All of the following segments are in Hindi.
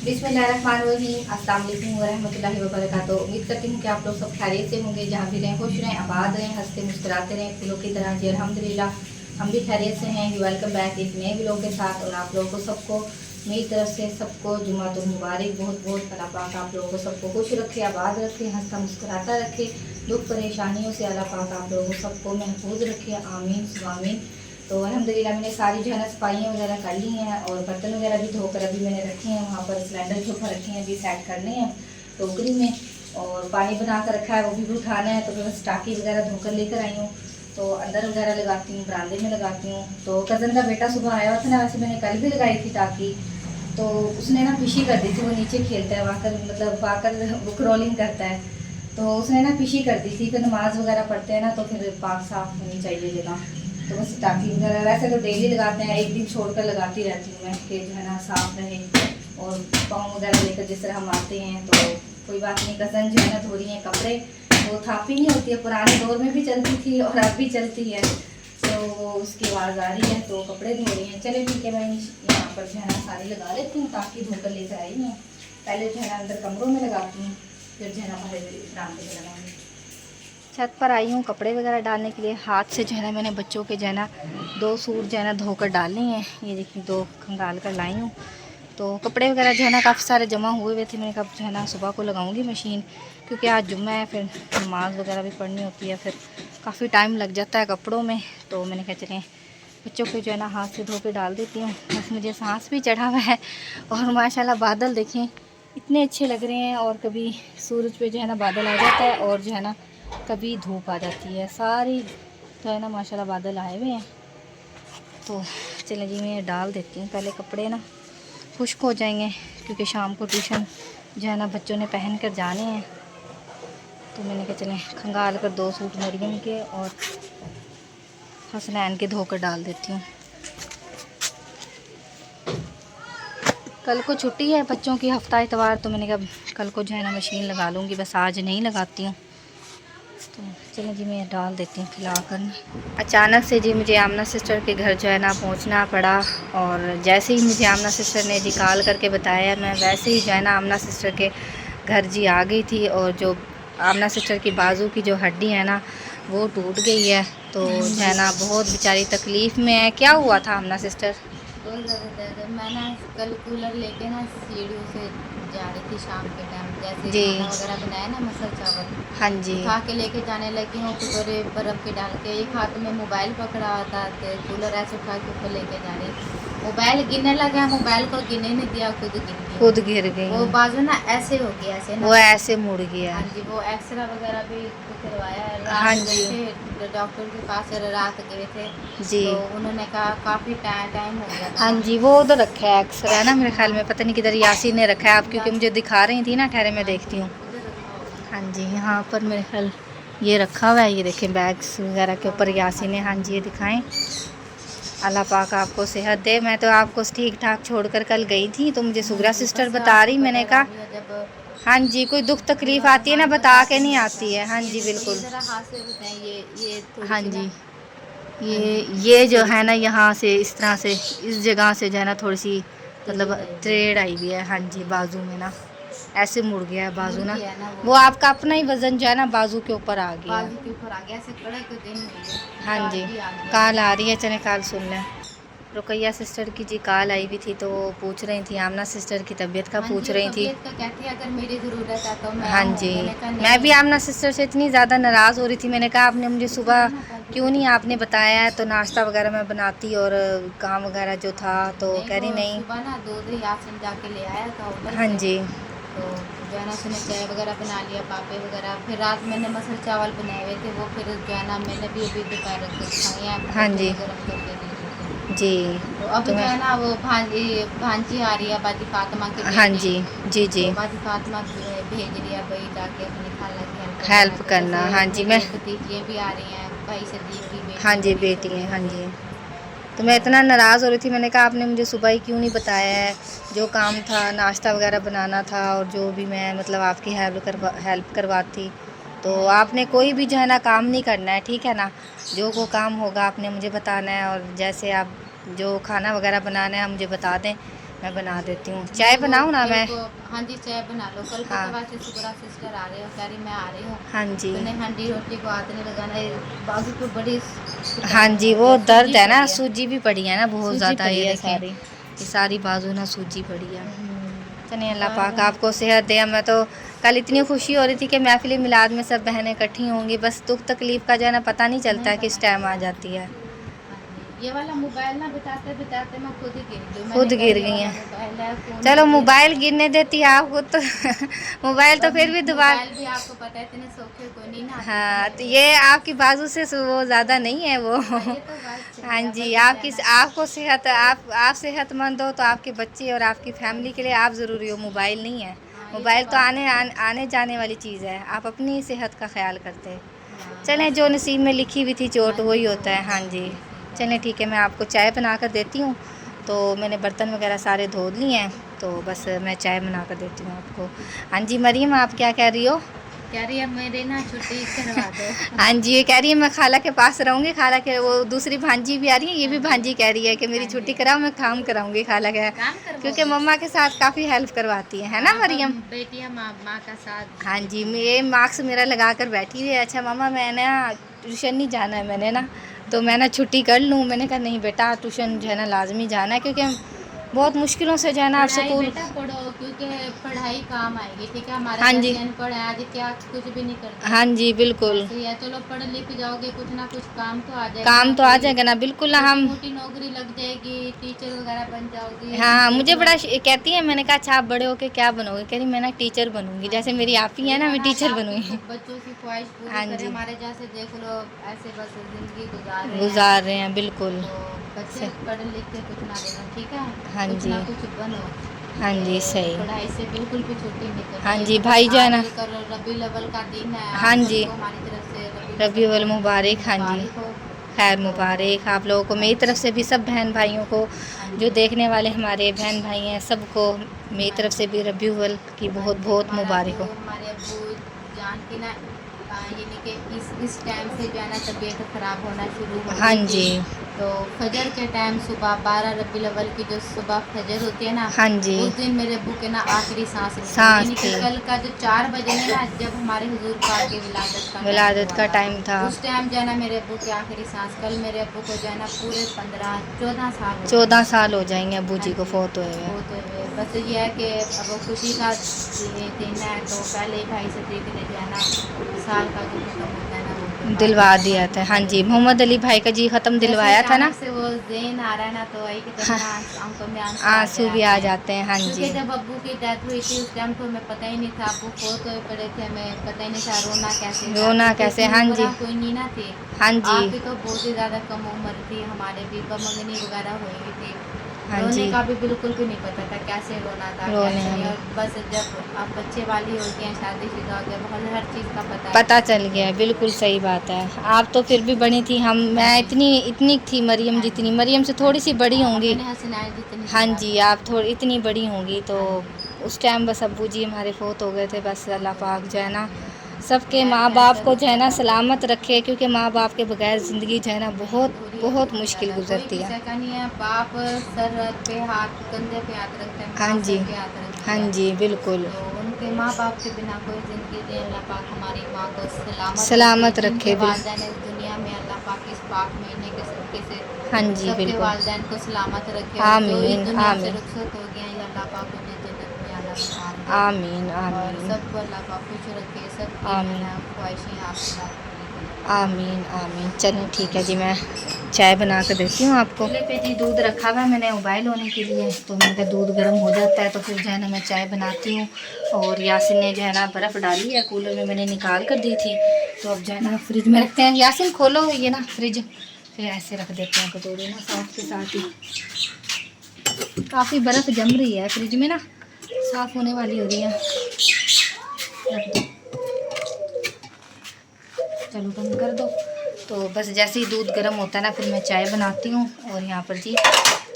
बिस्मिल्लाहिर्रहमानिर्रहीम, अस्सलाम वालेकुम वरहमतुल्लाहि वबरकातुहू। उम्मीद करती हूँ कि आप लोग सब खैरियत से होंगे, जहाँ भी रहें खुश रहें, आबाद रहें, हंसते मुस्कुराते रहें फूलों की तरह। जी अल्हम्दुलिल्लाह हम भी खैरियत से हैं। वेलकम बैक एक नए व्लॉग के साथ। और आप लोगों को सबको मेरी तरफ से सबको जुम्मातुल मुबारक। बहुत बहुत अल्लाह पाक आप लोगों को सबको खुश रखे, आबाद रखे, हंसता मुस्कुराता रखे, दुख परेशानियों से अल्लाह पाक आप लोगों को सबको महफूज रखे, आमीन सुआमीन। तो अल्हम्दुलिल्लाह मैंने सारी जो है ना सफाइयाँ वगैरह कर ली हैं और बर्तन वगैरह भी धोकर अभी मैंने रखे हैं। वहाँ पर सिलेंडर के ऊपर रखे हैं, अभी सेट करने हैं टोकरी में। और पानी बना कर रखा है, वो भी उठाना है। तो मैं बस टाँकी वगैरह धोकर लेकर आई हूँ, तो अंदर वगैरह लगाती हूँ, बरामदे में लगाती हूँ। तो कज़न का बेटा सुबह आया हुआ था ना, वैसे मैंने कल भी लगाई थी टाँकी, तो उसने ना पिशी कर दी थी। वो नीचे खेलता है, वाकर मतलब वाकर वो क्रॉलिंग करता है, तो उसने ना पिशी कर दी थी। फिर नमाज वगैरह पढ़ते हैं ना, तो फिर पाक साफ होनी चाहिए जगह। तो बस टाँकी वगैरह वैसे तो डेली लगाते हैं, एक दिन छोड़कर लगाती रहती हूँ मैं कि जो है ना साफ रहे। और पाँव वगैरह लेकर जिस तरह हम आते हैं, तो कोई बात नहीं। कज़न जो है ना धो रही हैं कपड़े, वो थापी नहीं होती है, पुराने दौर में भी चलती थी और अब भी चलती है, तो उसकी आवाज़ आ रही है, तो कपड़े धो रही हैं। चले ठीक है, मैं यहाँ पर जो है ना सारी लगा लेती हूँ, टाँकी धोकर लेकर आई हूँ। पहले जो है ना अंदर कमरों में लगाती हूँ, फिर जो है ना बाहर बरामदे में लगाऊँगी। छत पर आई हूँ कपड़े वगैरह डालने के लिए। हाथ से जो है ना मैंने बच्चों के जो है ना 2 सूट जो है ना धोकर डाले हैं। ये देखिए 2 खंगाल कर लाई हूँ। तो कपड़े वगैरह जो है ना काफ़ी सारे जमा हुए हुए थे। मैंने कहा जो है ना सुबह को लगाऊंगी मशीन, क्योंकि आज जुम्मा है, फिर नमाज वगैरह भी पढ़नी होती है, फिर काफ़ी टाइम लग जाता है कपड़ों में। तो मैंने कहा चलें बच्चों को जो है ना हाथ से धो के डाल देती हूँ। बस मुझे सांस भी चढ़ा हुआ है। और माशाल्लाह बादल देखें इतने अच्छे लग रहे हैं। और कभी सूरज पे जो है ना बादल आ जाता है, और जो है ना कभी धूप आ जाती है। सारी तो है ना माशाल्लाह बादल आए हुए हैं। तो चलें जी मैं डाल देती हूँ पहले कपड़े ना, खुश्क हो जाएंगे, क्योंकि शाम को ट्यूशन जो है ना बच्चों ने पहन कर जाने हैं। तो मैंने कहा चलें खंगाल कर 2 सूट मरियम के और हसनैन के धोकर डाल देती हूँ। कल को छुट्टी है बच्चों की, हफ्ता इतवार, तो मैंने कहा कल को जो है ना मशीन लगा लूँगी, बस आज नहीं लगाती हूँ। तो चलिए जी मैं डाल देती हूँ खिला कर। अचानक से जी मुझे आमना सिस्टर के घर जो है ना पहुँचना पड़ा। और जैसे ही मुझे आमना सिस्टर ने जी कॉल करके बताया, मैं वैसे ही जो है ना आमना सिस्टर के घर जी आ गई थी। और जो आमना सिस्टर की बाजू की जो हड्डी है ना वो टूट गई है। तो जो है ना बहुत बेचारी तकलीफ़ में है। क्या हुआ था आमना सिस्टर? बहुत ज़्यादा दर्द है। मैं ना कल कूलर लेके ना सीढ़ियों से जा रही थी शाम के टाइम, जैसे जी खाना वगैरह बनाया ना मसल चावल, हाँ जी। उठा के लेके जाने लगी हूँ कटोरे बर्फ़ के डाल के। एक हाथ में मोबाइल पकड़ा हुआ था, तो कूलर ऐसे उठा के ऊपर लेके जा रही। मोबाइल गिरने लगा, मोबाइल को गिरने नहीं दिया, खुद गिर गई। खुद गिर वो गई, बाजू ना ऐसे हो गया, ऐसे ना। वो ऐसे मुड़ गया। हाँ जी, वो एक्सरा वगैरह भी करवाया है। हाँ रात जी गए थे डॉक्टर के पास, रात गए थे, जी तो उन्होंने कहा काफ़ी टाइम हो गया था हाँ ना। जी, वो उधर रखा है एक्सरे है ना मेरे ख्याल में, पता नहीं किधर यासीन ने रखा है आप, क्योंकि मुझे दिखा रही थी ना, ठहरे मैं हाँ देखती जी, हूँ। उधर रखा होगा। हाँ जी यहाँ पर मेरे ख्याल ये रखा हुआ है, ये देखें बैग्स वगैरह के ऊपर यासीन है। हाँ जी ये दिखाएं। अल्लाह पाक आपको सेहत दे। मैं तो आपको ठीक ठाक छोड़कर कल गई थी, तो मुझे हाँ सुगरा जी, सिस्टर बस बता आपको रही, पता मैंने है कहा राबिया जब हाँ जी कोई दुख तकलीफ़ बुरा आती है ना हाल बता बताते के नहीं नहीं रहता। आती है। हाँ जी ये बिल्कुल। ज़रा हाथ से बताएं, ये थोड़ी हाँ सी जी ना। हाँ ये जी, ये जो थोड़ी है सी ना यहाँ से इस तरह से इस जगह से जो है ना थोड़ी सी मतलब तरीड़ आई हुई है। त्रेड़ आई हुई है। हाँ जी जी, बाजू में ना ऐसे मुड़ गया है बाजू ना। मुर्गी है ना वो आपका अपना ही वज़न जो है ना बाजू के ऊपर आ गया बाजू है। के ऊपर आ गया, ऐसे कड़क दिन हुई है, हाँ बुखार जी भी आ गया कॉल है। आ रही है, चले कॉल सुन लें। रुकैया सिस्टर की जी कॉल आई हुई थी, तो वो पूछ रही थी आमना सिस्टर की तबीयत का हाँ पूछ जी, वो रही थी। तबीयत का कहती है अगर मेरी ज़रूरत है तो मैं हाँ आऊँ। जी मैंने कहा मैं भी नहीं। आमना सिस्टर से इतनी ज़्यादा नाराज़ हो रही थी। मैंने कहा आपने मुझे सुबह क्यों नहीं आपने बताया है, तो नाश्ता वगैरह मैं बनाती और काम वगैरह जो हाँ था। जी, तो नहीं कह वो रही नहीं। सुबह ना दूध यासिन जाके ले आया था उधर हाँ से। जी तो जो है ना उसने चाय वगैरह बना लिया, पापे वगैरह। फिर रात मैंने मसल चावल बनाए हुए थे, वो फिर जो है ना मैंने भी अभी दोपहर को खाए हैं, हाँ बच्चों जी ने गर्म करके दिए थे। जी तो अभी तो जो मैं है ना वो भांजी आ रही है, बाजी फातिमा की हाँ बेटी। जी जी जी तो बाजी फातिमा भेज रही है भाई जाके अपनी खाला की हेल्प वगैरह हेल्प कर। करना। जैसे हाँ जी मैं मेरी भतीजियाँ भी आ रही हैं, भाई सदीक की हाँ बेटी जी बड़ी बेटी छोटी हैं हाँ वाली। जी। तो मैं इतना नाराज़ हो रही थी, मैंने कहा आपने मुझे सुबह ही क्यों नहीं बताया है। जो काम था नाश्ता वगैरह बनाना था, और जो भी मैं मतलब आपकी हेल्प करवाती। तो आपने कोई भी जो है ना काम नहीं करना है, ठीक है ना। जो वो काम होगा आपने मुझे बताना है, और जैसे आप जो खाना वगैरह बनाना है आप मुझे बता दें, मैं बना देती हूँ। चाय बनाऊँ ना मैं? हाँ जी चाय बना लो। कल को हाँ। तो वैसे सुबह सिस्टर आ रही हो, कह रही मैं आ रही हूँ। हाँ जी। मैंने हंडी रोटी को हाथ नहीं लगाना है, बाजू को बड़ी हाँ जी, वो दर्द है ना, सूजी भी पड़ी है ना बहुत सूजी ज़्यादा। पड़ी ये है देखें, सारी। ये सारी बाजू ना सूजी पड़ी है। चलिए अल्लाह पाक बारह आपको सेहत दे। मैं तो कल इतनी खुशी हो रही थी कि महफिल मिलाद में सब बहनें इकट्ठी होंगी, बस दुख तकलीफ़ का जो है ना पता नहीं चलता है नहीं किस पता टाइम आ चलता। जाती है। ये वाला मोबाइल ना बिताते बिताते मैं खुद ही गिर गई। खुद मैंने कहा गिर ये गई वाला हैं। मोबाइल है, फ़ोन चलो गिर मोबाइल गया। गिरने देती है आपको तो मोबाइल तो और फिर भी दोबारा। मोबाइल भी आपको पता है इतने सौखे कोई नहीं ना आते हाँ, इतने तो में। ये आपकी बाजू से वो ज़्यादा नहीं है वो हाँ ये तो बात सही हाँ है, जी, बस जो है आपकी ना। आपको सेहत, आप सेहतमंद हो तो आपके बच्चे और आपकी हाँ फैमिली के लिए जी। आप ज़रूरी हो, मोबाइल नहीं है। हाँ ये तो मोबाइल तो बात आने सही है। आने जाने वाली चीज़ है, आप अपनी सेहत का ख्याल करते हैं। हाँ चलें, बस। जो नसीब में लिखी हुई थी हाँ चोट जी वही वो होता है। हाँ जी, होती है, सही चलें बात ठीक है, मैं आपको चाय बना कर देती हूँ। तो मैंने बर्तन वगैरह सारे धो लिए हैं, तो बस मैं चाय बना कर देती हूँ आपको। हाँ जी मरीम, आप क्या कह रही हो? कह रही है मेरे ना छुट्टी करवा दो। हाँ जी, ये कह रही है मैं खाला के पास रहूँगी। खाला के वो दूसरी भांजी भी आ रही है, ये हाँ भी जी। भांजी कह रही है कि मेरी हाँ छुट्टी जी। कराओ, मैं काम कराऊंगी खाला के, काम क्योंकि करवाओगी? मम्मा के साथ काफ़ी हेल्प करवाती है ना हाँ मरियम? बेटियाँ माँ माँ का साथ हाँ जी, देती हैं। ये मार्क्स मेरा लगा कर बैठी है। अच्छा मम्मा मैंने ना ट्यूशन नहीं जाना है, मैंने ना तो मैं ना छुट्टी कर लूँ। मैंने कहा नहीं बेटा, ट्यूशन जो है ना लाजमी जाना है, क्योंकि बहुत मुश्किलों से जो है ना आप पढ़ाई स्कूल। बेटा पढ़ो, क्योंकि पढ़ाई काम आएगी, ठीक है। हमारे हाँ जी। जैसे अनपढ़ है आज क्या कुछ भी नहीं करते। हाँ जी बिल्कुल। ऐसे ही है, चलो पढ़ लिख जाओगे कुछ ना कुछ काम तो आ जाएगा काम ना, तो आ कोई जाएगा ना, बिल्कुल ना छोटी हम। मोटी नौकरी लग जाएगी, टीचर वगैरह बन जाओगी, हाँ, देख मुझे लो। बड़ा कहती है। मैंने कहा अच्छा आप बड़े होके क्या बनोगे? कह रही मैं ना टीचर बनूंगी, हाँ जैसे जी मेरी आप ही सही है ना, है मैं ना, टीचर आपकी बनूंगी। बच्चों की ख्वाहिश पूरी हाँ करें, जी, हमारे जैसे देख लो ऐसे बस जिंदगी गुजार रहे हैं। गुजार रहे हैं बिल्कुल। तो बच्चे पढ़ लिख के कुछ ना बनो, ठीक है। हाँ कुछ जी। ना कुछ बनो। हाँ तो जी सही। पढ़ाई से बिल्कुल भी छुट्टी नहीं हाँ करनी है। जी तो बस भाई जो है आज ना। कल रबी अव्वल का दिन है, हाँ आप जी, सबको हमारी तरफ से रबी रबी अव्वल अव्वल बहुत बहुत मुबारक। हाँ जी, मुबारक हो। खैर तो मुबारक आप लोगों को, हाँ मेरी तरफ जी। से भी सब बहन भाइयों को, हाँ जो जी। देखने वाले हमारे बहन भाई हैं सबको मेरी हाँ तरफ से जी। भी रबी अव्वल की हाँ बहुत जी। बहुत मुबारक हो। हमारे अब्बू जान की ना यानी कि इस टाइम से जो है ना तबीयत ख़राब होना शुरू हो हाँ गई थी। जी। तो फजर के टाइम सुबह 12 रबी अव्वल की जो सुबह फजर होती है ना, हाँ जी, उस दिन मेरे अब्बू के ना आखिरी सांस ली थी। सांस यानी कि थी। कल का जो 4 बजे है ना, जब हमारे हुजूर पाक की विलादत का टाइम विलादत हुआ का था, टाइम था। उस टाइम जो है ना मेरे अब्बू की आखिरी सांस, कल मेरे अब्बू को जो है ना पूरे 15-14 साल हो 14 जाएंगे। साल हो जाएंगे अब्बू हाँ जी को जी फोत हुए हुए। वो तो है। बस ये है कि अब वो खुशी का दिन है, तो पहले ही भाई सदीक ने जो है ना साल का जो खत्म होता है ना वो दिलवा दिया था। हाँ जी, दिलवा मोहम्मद दिया अली था। भाई का जी ख़त्म जैसे दिलवाया था ना। अचानक से वो ज़ेन आ रहा है ना, तो वही कहते हैं हाँ, ना आंखों में आंसू आ आंसू भी जाते आ हैं। जाते हैं। हाँ क्योंकि जी। जब अब्बू की डेथ हुई थी उस टाइम तो हमें पता ही नहीं था, अब्बू फोत हुए पड़े थे, हमें पता ही नहीं था रोना कैसे था, रोना क्योंकि कैसे? इतनी हाँ जी। उम्र कोई नहीं ना थी। हाँ जी। आपकी तो बहुत ही ज़्यादा कम उम्र थी, हमारे भी मंगनी वगैरह हुई हुई थी। हाँ रोने जी, का भी बिल्कुल भी नहीं पता था कैसे रोना था रोने कैसे नहीं। में और बस जब आप बच्चे वाली हो गई हैं, शादीशुदा हो गया, बहुत हर चीज़ का पता है। पता चल गया। बिल्कुल सही बात है। आप तो फिर भी बड़ी थी, हम हाँ मैं जी। इतनी इतनी थी मरियम हाँ जी। जितनी, मरियम से हाँ थोड़ी सी जी। बड़ी होंगी। मैंने हसनैन जितनी हाँ थी जी, आपकी। आप थोड़ी इतनी बड़ी होंगी। तो हाँ जी। उस टाइम बस अब्बू जी हमारे फोत हो गए थे। हाँ बस वो अल्लाह तो पाक जो है हाँ ना जी। सबके खैर माँ बाप कैंसर को हो जो है गया ना था वो। सलामत रखे, क्योंकि माँ बाप के बगैर ज़िंदगी जो है ना नहीं बहुत अधूरी है बहुत बहुत मुश्किल ज़्यादा, कोई गुजरती है। किसी का नहीं है। बाप सर पे हाथ, कंधे पे हाथ रखता है, हाँ माँ जी। सर पे हाथ रखती हाँ है। जी बिल्कुल। तो उनके माँ बाप के बिना कोई ज़िंदगी दे, अल्लाह पाक हमारी माँ को सलामत रखे। सलामत जिनके रखे वालिदैन इस दुनिया में, अल्लाह पाक इस पाक महीने के सदक़े से हाँ जी सबके बिल्कुल। वालिदैन को सलामत रखे। और जो इस आमीन दुनिया से आमीन। रुखसत हो गए हैं, या अल्लाह पाक उन्हें जन्नत में आला मकाम दे। आमीन और आमीन। सबको अल्लाह पाक खुश रखे, सबकी जो है आमीन ना ख्वाहिशें हासिल पूरी करे। आमीन आमीन। चलें ठीक है जी, मैं चाय बना कर देती हूँ आपको। चूल्हे पे जी दूध रखा हुआ है मैंने उबाल होने के लिए, तो मैंने कहा दूध गर्म हो जाता है तो फिर जो है ना मैं चाय बनाती हूँ। और यासिन ने जो है ना बर्फ़ डाली है, कूलर में मैंने निकाल कर दी थी, तो अब जो है ना फ्रिज में रखते हैं। यासिन खोलो ये ना फ्रिज, फिर ऐसे रख देते हैं कटोरे ना साथ के साथ ही। काफ़ी बर्फ़ जम रही है फ्रिज में ना, साफ़ होने वाली हो रही है। रख दो, चलो बंद कर दो। तो बस जैसे ही दूध गर्म होता है ना फिर मैं चाय बनाती हूँ। और यहाँ पर जी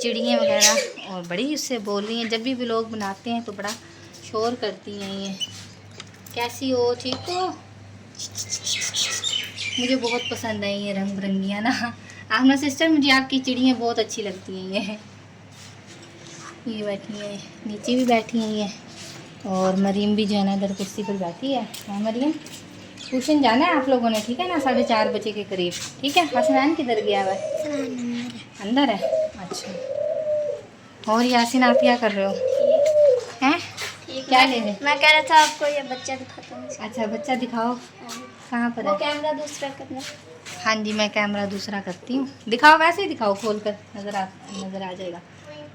चिड़ियाँ वगैरह और बड़ी उससे बोल रही हैं, जब भी लोग बनाते हैं तो बड़ा शोर करती हैं ये। कैसी हो, ठीक हो? मुझे बहुत पसंद है ये रंग बिरंगियाँ ना। आमना सिस्टर, मुझे आपकी चिड़ियाँ बहुत अच्छी लगती हैं ये। ये बैठी है, नीचे भी बैठी हुई है, और मरीम भी जो है ना इधर कुर्सी पर बैठी है। हाँ मरीम, ट्यूशन जाना है आप लोगों ने, ठीक है ना, 4:30 बजे के करीब, ठीक है। हसनैन किधर गया हुआ है? अंदर है। अच्छा, और यासिन आप क्या कर रहे हो? हैं क्या ले रहे? मैं कह रहा था आपको ये बच्चा दिखाता हूँ। अच्छा बच्चा दिखाओ, कहाँ पर वो है? कैमरा दूसरा करना। हाँ जी, मैं कैमरा दूसरा करती हूँ। दिखाओ, वैसे ही दिखाओ, खोल कर नज़र आ जाएगा।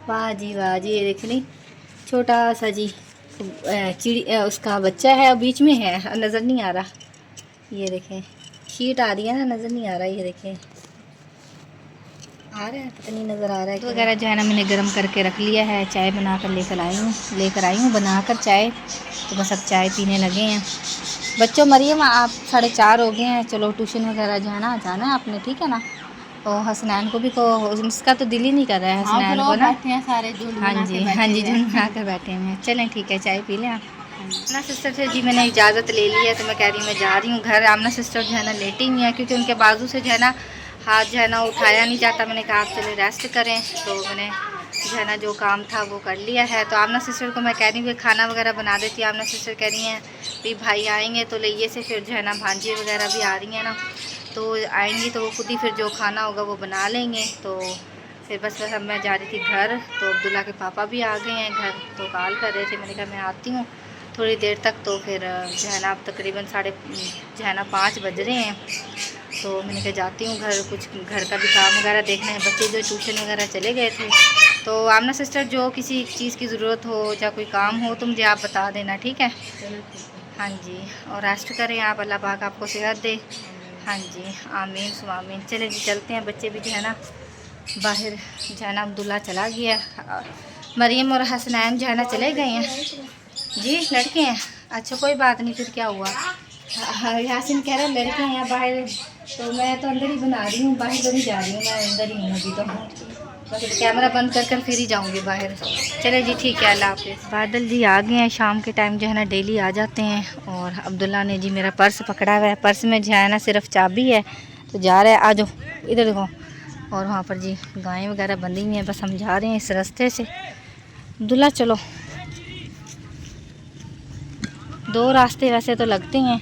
वाह जी वाह जी, ये देख ली, छोटा सा जी चिड़ी उसका बच्चा है, बीच में है, नज़र नहीं आ रहा। ये देखें, शीट आ रही है ना, नज़र नहीं आ रहा। ये देखें, आ रहा है, पता नहीं नज़र आ रहा है। वगैरह जो है ना मैंने गर्म करके रख लिया है, चाय बना कर लेकर आई हूँ बनाकर चाय। तो बस अब चाय पीने लगे हैं। बच्चों, मरियम आप 4:30 हो गए हैं, चलो ट्यूशन वगैरह जो है ना जाना है आपने, ठीक है ना। और हसनैन को भी इसका तो दिल ही नहीं कर रहा है हसनैन को ना। बैठे हैं सारे झुंड हाँ बना जी के हाँ जी, बैठे हुए झुंड बना कर बैठे हुए हैं। चलें ठीक है, चाय पी लें आप ना। सिस्टर से जी मैंने इजाज़त ले ली है, तो मैं कह रही हूँ मैं जा रही हूँ घर। आमना सिस्टर जो है ना लेटी हुई है, क्योंकि उनके बाजू से जो है ना हाथ जो है ना उठाया नहीं जाता। मैंने कहा आप चले रेस्ट करें, तो मैंने जो है ना जो काम था वो कर लिया है। तो आमना सिस्टर को मैं कह रही हूँ कि खाना वगैरह बना देती है। आमना सिस्टर कह रही हैं भी भाई आएंगे तो लिए से फिर जो है ना भांजी वगैरह भी आ रही हैं ना, तो आएंगी तो वो खुद ही फिर जो खाना होगा वो बना लेंगे। तो फिर बस अब मैं जा रही थी घर, तो अब्दुल्ला के पापा भी आ गए हैं घर, तो कॉल कर रहे थे। मैंने कहा मैं आती हूँ थोड़ी देर तक। तो फिर जो है ना अब तकरीबन 5:30 बज रहे हैं, तो मैंने कहा जाती हूँ घर, कुछ घर का भी काम वगैरह देखना है। बच्चे जो ट्यूशन वगैरह चले गए थे। तो आमना सिस्टर जो किसी चीज़ की ज़रूरत हो या कोई काम हो तो मुझे आप बता देना, ठीक है। हाँ जी, और रेस्ट करें आप, अल्लाह पाक आपको सेहत दे। हाँ जी, आमीन सुआमीन। चले जी चलते हैं। बच्चे भी जो है ना बाहर जो है ना, अब्दुल्ला चला गया, मरीम और हसनैन जो है ना चले गए हैं जी, लड़के हैं। अच्छा कोई बात नहीं, फिर क्या हुआ। यासिन कह रहा है लड़के हैं बाहर, तो मैं तो अंदर ही बना रही हूँ, बाहर तो नहीं जा रही हूँ, मैं अंदर ही हूँ अभी। तो बस कैमरा बंद कर फिर ही जाऊँगी बाहर। चले जी ठीक है, अल्लाह हाफिज़। बादल जी आ गए हैं, शाम के टाइम जो है ना डेली आ जाते हैं। और अब्दुल्ला ने जी मेरा पर्स पकड़ा हुआ है, पर्स में जो है ना सिर्फ चाबी है, तो जा रहा है। आ जाओ इधर देखो। और वहाँ पर जी गायें वगैरह बंधी हुई हैं, बस हम जा रहे हैं इस रास्ते से। अब्दुल्ला चलो, 2 रास्ते वैसे तो लगते हैं,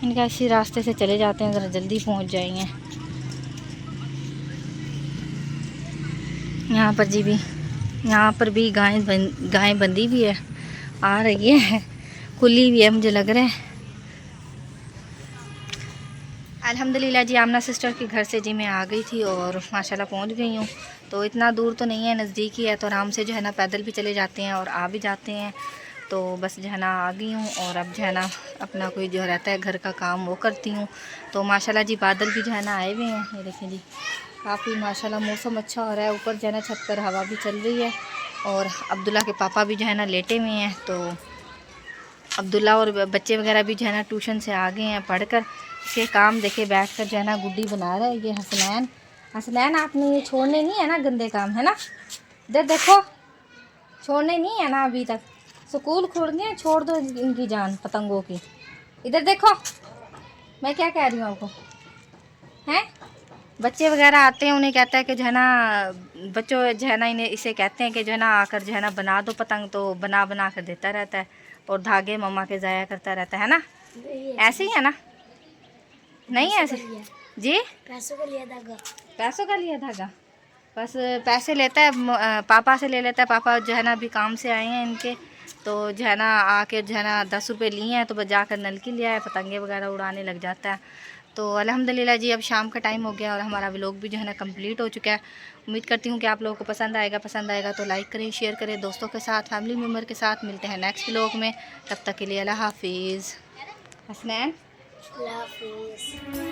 इनका इसी रास्ते से चले जाते हैं, ज़रा जल्दी पहुंच जाएंगे। यहाँ पर जी भी, यहाँ पर भी गायें बंधी भी है, आ रही है, खुली हुई है मुझे लग रहा है। अल्हम्दुलिल्लाह जी, आमना सिस्टर के घर से जी मैं आ गई थी और माशाल्लाह पहुँच गई हूँ। तो इतना दूर तो नहीं है, नज़दीक ही है, तो आराम से जो है ना पैदल भी चले जाते हैं और आ भी जाते हैं। तो बस जो है ना आ गई हूँ, और अब जो है ना अपना कोई जो रहता है घर का काम वो करती हूँ। तो माशाल्लाह जी बादल भी जो है ना आए हुए हैं, ये देखें जी, काफ़ी माशाल्लाह मौसम अच्छा हो रहा है। ऊपर जो है ना छत पर हवा भी चल रही है, और अब्दुल्ला के पापा भी जो है ना लेटे हुए हैं। तो अब्दुल्ला और बच्चे वगैरह भी जो है ना ट्यूशन से आ गए हैं पढ़कर। इसके काम देखे बैठ कर जो है ना गुड्डी बना रहा है ये हसनैन आपने ये छोड़ने नहीं है ना गंदे काम, है ना। इधर देखो, छोड़ने नहीं है ना अभी तक, स्कूल खुल गए, छोड़ दो इनकी जान पतंगों की। इधर देखो, मैं क्या कह रही हूँ आपको, हैं। बच्चे वगैरह आते हैं, उन्हें कहता है कि जो है ना, बच्चों जो है ना इसे कहते हैं कि जो है ना आकर जो है ना बना दो पतंग, तो बना कर देता रहता है, और धागे मम्मा के ज़ाया करता रहता है ना। ऐसे ही है ना, नहीं ऐसे जी। पैसों का लिया धागा, पैसों का लिया धागा, बस पैसे लेता है, पापा से ले लेता है। पापा जो है ना अभी काम से आए हैं इनके, तो जो है ना आके जो है ना 10 रुपये लिए हैं, तो बस जाकर नलकी लिया है, पतंगे वगैरह उड़ाने लग जाता है। तो अल्हम्दुलिल्लाह जी अब शाम का टाइम हो गया और हमारा व्लॉग भी जो है ना कंप्लीट हो चुका है। उम्मीद करती हूँ कि आप लोगों को पसंद आएगा तो लाइक करें, शेयर करें दोस्तों के साथ, फैमिली मेम्बर के साथ। मिलते हैं नेक्स्ट व्लॉग में, तब तक के लिए अल्लाह हाफिज़। हसनैन अल्लाह हाफिज़।